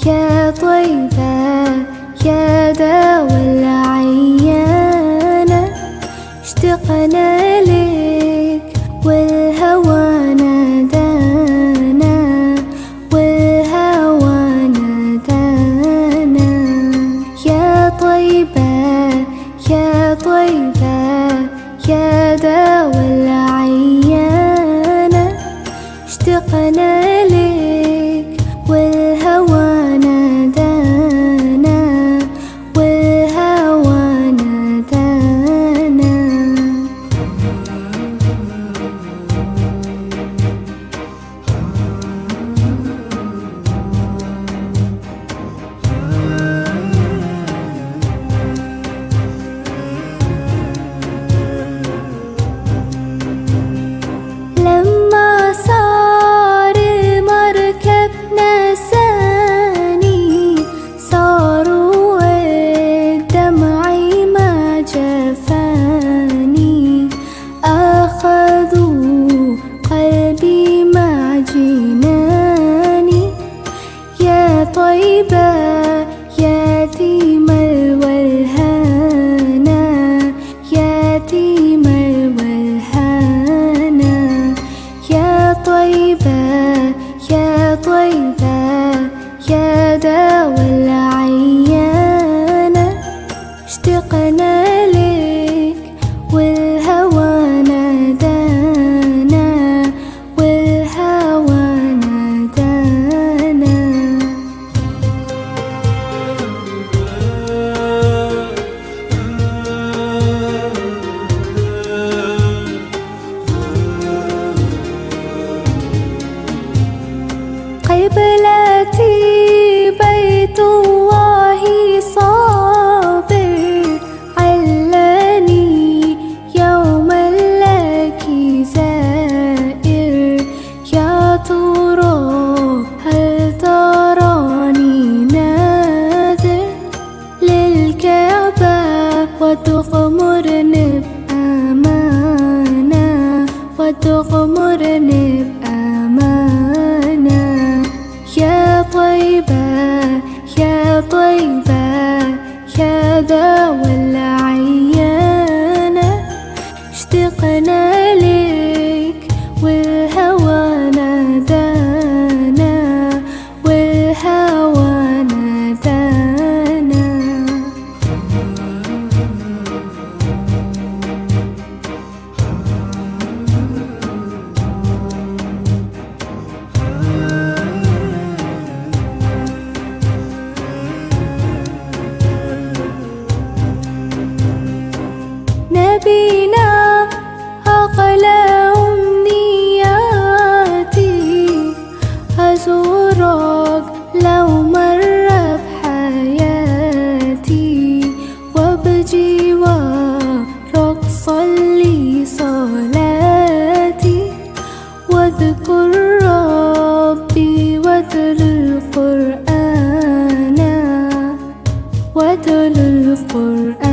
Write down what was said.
يا طيبة يا داوى العيانة، اشتقنا لك والهوى نادانا، والهوى نادانا. يا طيبة يا طيبة يا داوى العيانة، اشتقنا لك والهوى نادانا، والهوى نادانا. لما صار المركب نساني، صاروا الدمع ما جفاني، أخذوا قلبي مع جناني. يا طيبة يتيم الولهانا، يتيم الولهانا. يا طيبة يا طيبة يا داوى العيانة، اشتقنا لك والهوى نادانا، والهوى نادانا. قبلتي بيت الله صابر، علاني يوما لك زائر. يا ترى هل تراني ناذر للكعبة، وتغمرني بأمانة، وتغمرني بأمانة. يا طيبة يا طيبة يا داوى العيانة، اشتقنا لك والهوى نادانا، والهوى نادانا. نبينا أغلى أمنياتي، أزورك لو مر بحياتي، وبجوارك صلي صلاتي، واذكر ربي واتل القرآن، واتل القرآن.